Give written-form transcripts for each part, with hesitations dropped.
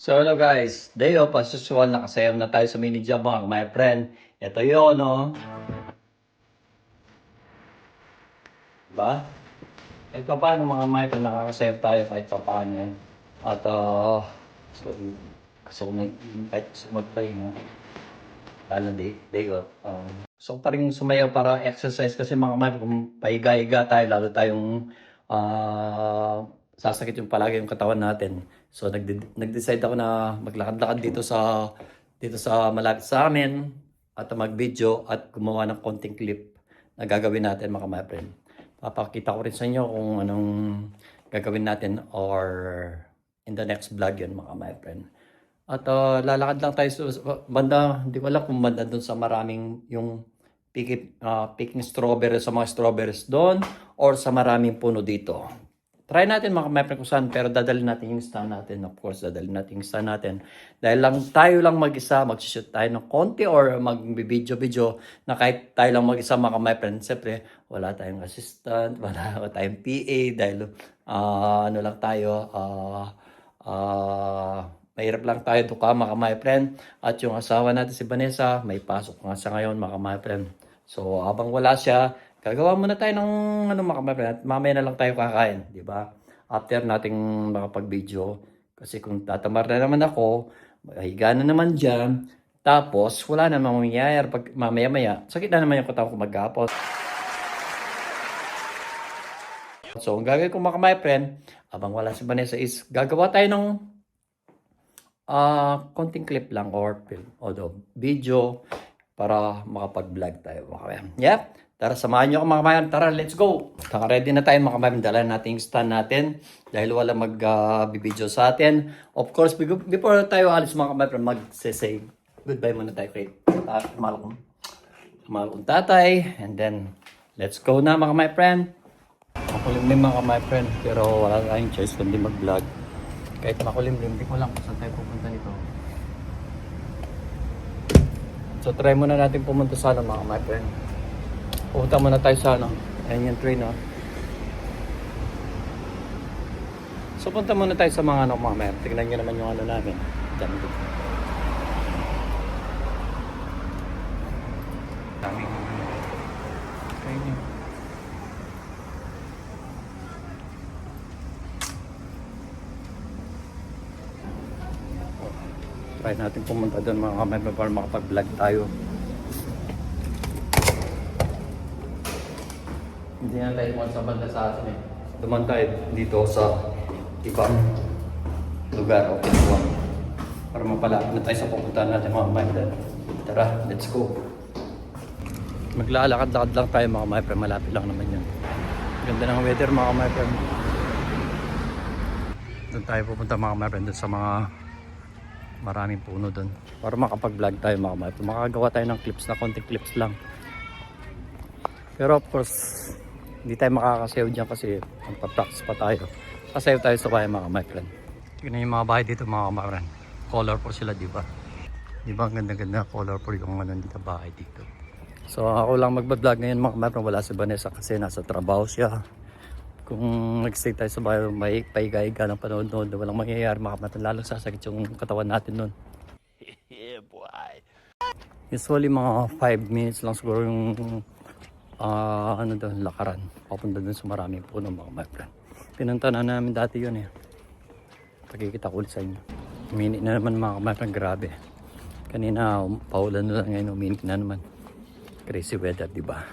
So hello guys, day off as usual, nakasayaw na tayo sa mini job my friend. Ito yun, no? Diba? Ito paano mga my friend, nakakasayaw tayo kahit pa paano. At so, gusto ko kahit sumagpahinga. Lalo day off. So pa rin sumayaw para exercise kasi mga my friend, kung pahiga-higa tayo, lalo tayong sasakit yung palagi yung katawan natin. So nag-decide ako na maglakad-lakad dito sa malapit sa amin at mag-video at gumawa ng konting clip na gagawin natin mga my friend. Papakita ko rin sa inyo kung anong gagawin natin or in the next vlog yun mga my friend. At lalakad lang tayo sa banda, hindi ko alam kung banda doon sa maraming yung picking strawberries sa mga strawberries doon or sa maraming puno dito. Try natin mga kamay kung saan, pero dadalhin natin yung stand natin. Of course, dadalhin natin yung stand natin. Dahil tayo lang mag-isa, mag-shoot tayo ng konti or mag-video-video na kahit tayo lang mag-isa mga kamay friend. Siyempre, wala tayong assistant, wala tayong PA dahil ano lang tayo, mahirap lang tayo duka mga my friend. At yung asawa natin si Vanessa, may pasok nga siya ngayon mga my friend. So, habang wala siya, gagawa muna tayo ng mga friend at mamaya na lang tayo kakain, di ba? After nating makapag-video. Kasi kung tatamar na naman ako, higa na naman dyan, tapos wala na mangyayari pag mamaya-maya. Sakit na naman yung katawan ko maghapon. So, ang gagawin ko mga my friend, habang wala si Vanessa is gagawa tayo ng konting clip lang or film o video para makapag-vlog tayo mga kabayan. Yep. Tara, samahan nyo ako mga kabayan. Tara, let's go. Ready na tayo mga kabayan. Dala natin yung stand natin dahil wala mag-video sa atin. Of course, before tayo alis mga kabayan, mag-say goodbye muna tayo kay mahal kong tatay. And then, let's go na mga my friend. Makulimlim mga my friend, pero wala tayong choice kundi mag-vlog. Kahit makulimlim, hindi ko lang kung saan tayo pupunta nito. So try muna natin pumunta sa mga my friend. Pupunta muna tayo sa ayan yung train So punta muna tayo sa mga mga my friend. Tignan nyo naman yung namin. Dami dito. Daming train yun. Try natin pumunta doon mga kamay para makapag-vlog tayo. Hindi na tayo sa banda sa atin eh. Duman tayo dito sa ibang lugar o pintuan para mapalapit na tayo sa pupuntahan natin mga kamay. Tara, let's go. Maglalakad-lakad lang tayo mga kamay, malapit lang naman yun. Ganda ng weather mga kamay. Doon tayo pupunta mga kamay doon sa mga maraming puno doon para makapag-vlog tayo mga kamay. Makagawa tayo ng clips na konting clips lang. Pero of course, hindi tayo makakasayaw dyan kasi magpa-practice pa tayo. Kasayaw tayo sa bahay mga friend. Tignan yung mga bahay dito mga friend. Colorful sila, di ba? Di ba ang ganda-ganda colorful yung dito bahay dito. So ako lang magba-vlog ngayon mga friend. Wala si Vanessa kasi nasa trabaho siya. Kung nag-stay tayo sa bahay, may paiga-iga ng panood-nood, walang mangyayari mga friend. Lalong sasakit yung katawan natin nun. Yeah, boy. Usually mga 5 minutes lang siguro yung doon, lakaran papunta doon sa maraming puno mga friend. Pinunta na namin dati yun eh. Pagkikita ko ulit sa inyo. Uminit na naman mga friend, grabe. Kanina paulan na lang ngayon, uminit na naman. Crazy weather, di ba?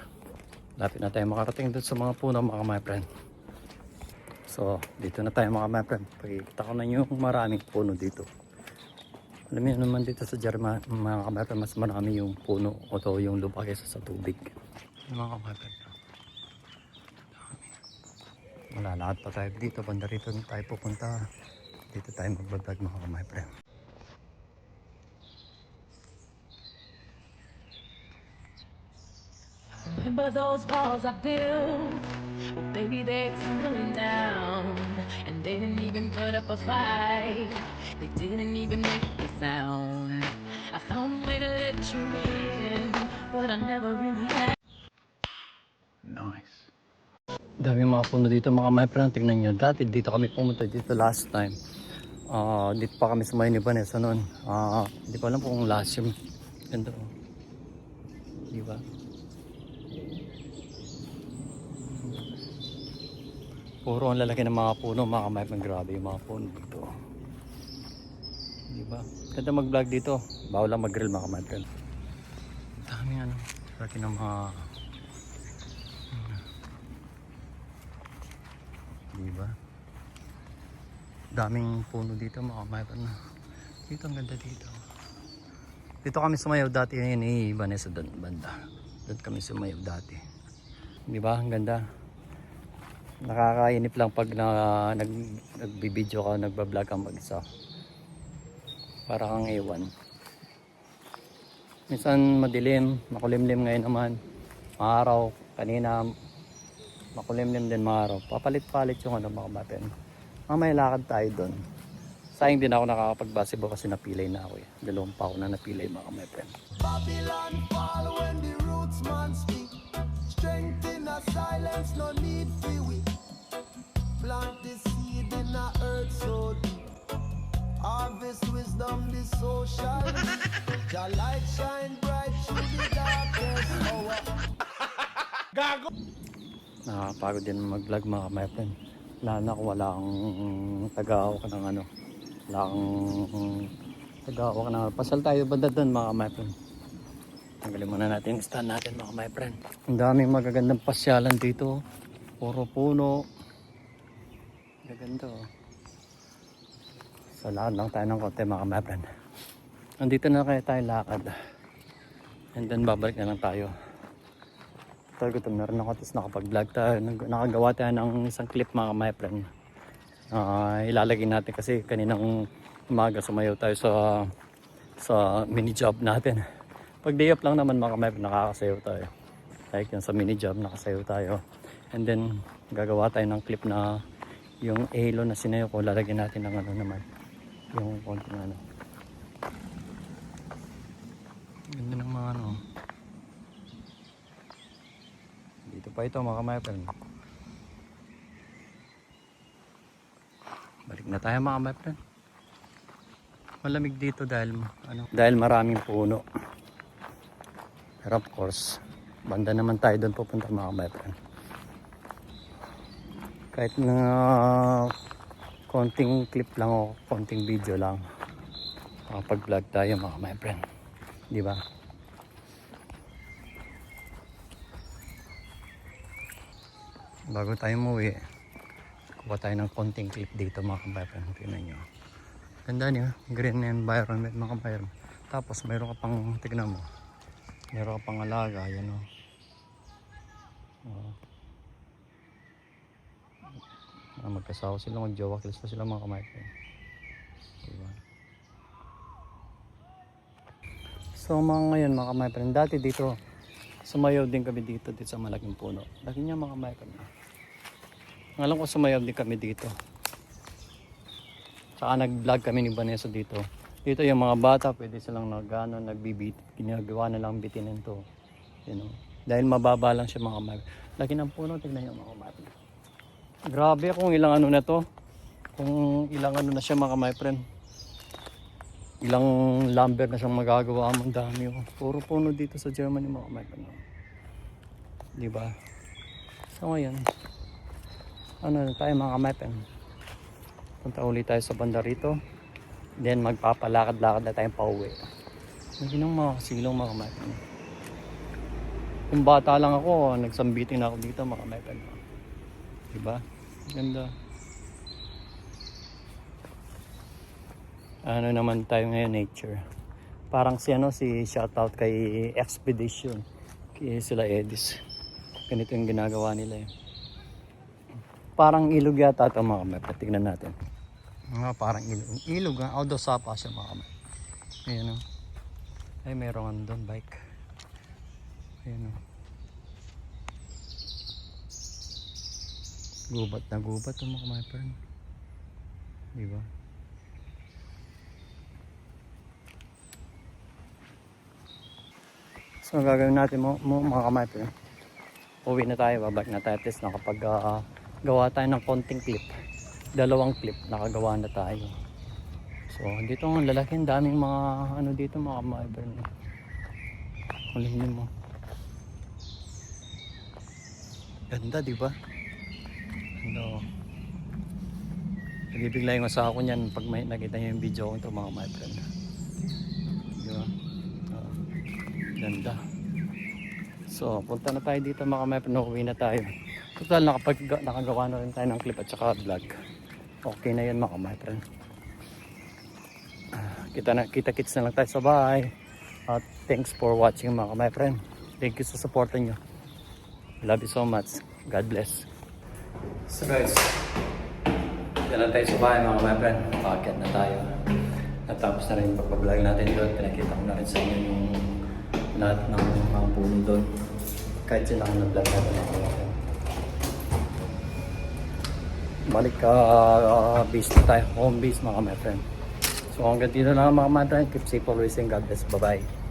Lapit na tayo makarating doon sa mga puno mga friend. So dito na tayo mga friend. Pagkikita ko na yung maraming puno dito. Alam niyo naman dito sa German mga friend, mas marami yung puno o yung lupa kaysa sa tubig. Mga kapatid, malalakad pa tayo dito, banda rito tayo pupunta. Dito tayo magbablog mga kapatid. Remember those walls I built? Well, baby, they're tumbling down. And they didn't even put up a fight. They didn't even make a sound. I found a way to let you in, but I never really had. Nice. Dami mga puno dito mga my friend. Tingnan nyo. Dati dito kami pumunta dito last time. Dito pa kami sa may Vanessa noon. Hindi ko alam kung last year. Ganda oh. Di ba? Puro ang lalaki ng mga puno, mga kamaypan. Grabe yung mga puno dito. Di ba? Ganda mag-vlog dito. Bawal lang mag-grill, mga kamaypan. Dami ano. Laki ng mga... Di ba? Daming puno dito, mga kamaypan. Dito ang ganda dito. Dito kami sumayaw dati ni Vanessa doon banda. Doon kami sumayaw dati. Di ba? Ang ganda. Nakakainip lang pag nagbibideo ka, nagbablog kang mag-isa. Para kang ewan. Minsan madilim, makulimlim ngayon naman. Maaraw, kanina makulimlim din maaraw. Papalit-palit yung ano mga mapen. Mamaya lakad tayo doon. Sayang din ako nakakapag-basketball kasi napilay na ako eh. 2 pa ako na napilay mga mapen. Babylon fall when the roots man speak. Strength in a silence, no need for we. Plant the seed in a earth so deep. Harvest wisdom, the social. The light shine bright through the darkest hour. Gago! Nakakapagod din mag-vlog mga mapen. Lalo na kung wala kang taga-awak ng ano. Wala kang taga-awak ng pasal tayo banda doon mga mapen. Tanggalin muna natin yung stand natin mga my friend. Ang daming magagandang pasyalan dito. Puro puno. Gaganda oh. So lakad lang tayo ng konti mga my friend. Nandito na kaya tayo lakad. And then babalik na lang tayo. Ito gutom na rin ako. Tapos nakapag-vlog tayo. Nakagawa tayo ng isang clip mga my friend. Ilalagay natin kasi kaninang umaga sumayaw tayo sa mini job natin. Pag day off lang naman mga kamay, nakakasayaw tayo. Like yung sa mini job, nakasayaw tayo. And then, gagawa tayo ng clip na yung halo na sinayaw ko, lalagyan natin ng ano naman. Yung konting ano. Ganda ng mga ano. Dito pa ito mga kamay. Balik na tayo mga kamay. Malamig dito dahil maraming puno. Pero of course, banda naman tayo doon pupunta mga kabaypan. Kahit na konting clip lang o konting video lang, makapag-vlog tayo mga kabaypan. Di ba? Bago tayo umuwi, kuha tayo ng konting clip dito mga kabaypan. Tingnan nyo. Ganda niya, green environment mga kabaypan. Tapos mayroon ka pang, tignan mo. Meron ka pang alaga, yan o. Magkasawa sila, mag-jowa kilis pa sila mga kamay. Diba? So mga ngayon mga kamay, dati dito, sumayaw din kami dito sa malaking puno. Laki niya mga kamay. Alam ko sumayaw din kami dito. Saka nag-vlog kami ni Vanessa dito. Dito yung mga bata, pwede silang nagbibit, ginagawa na lang bitinin to. You know? Dahil mababa lang siya mga kamay. Laki ng puno, tignan nyo mga kamay. Grabe kung ilang ano na to. Kung ilang ano na siya mga kamay friend. Ilang lumber na siyang magagawa mo. Ang dami oh. Puro puno dito sa Germany mga kamay friend. Diba? So ngayon, ano na tayo mga kamay friend. Punta ulit tayo sa banda rito. Then magpapalakad-lakad na tayong pauwi. Hindi nang mga silong mga kamay. Kung bata lang ako, nagsambiting na ako dito mga kamay. Diba? Ganda. Ano naman tayo ngayon, nature. Parang si shoutout kay Expedition. Kay sila Edis. Ganito yung ginagawa nila eh. Parang ilog yata ito mga kamay. Tignan natin. Parang ilog. Ilog ha. Although sapa siya mga kamay. Ayan o. Ay meron doon bike. Ayan o. Gubat na gubat o mga kamay friend. Diba? So gagawin natin mo mga kamay friend. Uwi na tayo. Babalik na tayo. At least nakapag gawa tayo ng konting clip. 2 clip nakagawa na tayo. So, dito ang lalaki, ang daming mga ano dito, mga ka-my friend. Kunin mo. Ganda, di ba? Ano? Nagibigla yung asawa ko niyan pag may nakita niyo yung video ko ito, mga my friend. Di ba? Ganda. So, punta na tayo dito mga my friend. Uwi na tayo. Total, nakagawa na rin tayo ng clip at saka vlog. Okay na yun mga my friend. Kita-kits na lang tayo sa bahay. At thanks for watching mga my friend. Thank you sa support nyo. Love you so much. God bless. So guys, yan na tayo sa bahay mga my friend. Paakyat na tayo. Natapos na rin yung pagpa-vlog natin doon. Pinakita ko na rin sa inyo yung lahat ng mga puno doon. Kahit sila ang nag-vlog natin mga my friend. Balik base na tayo. Home base mga my friend. So hanggang dito na mga my friend. Keep safe always and God bless. Bye bye.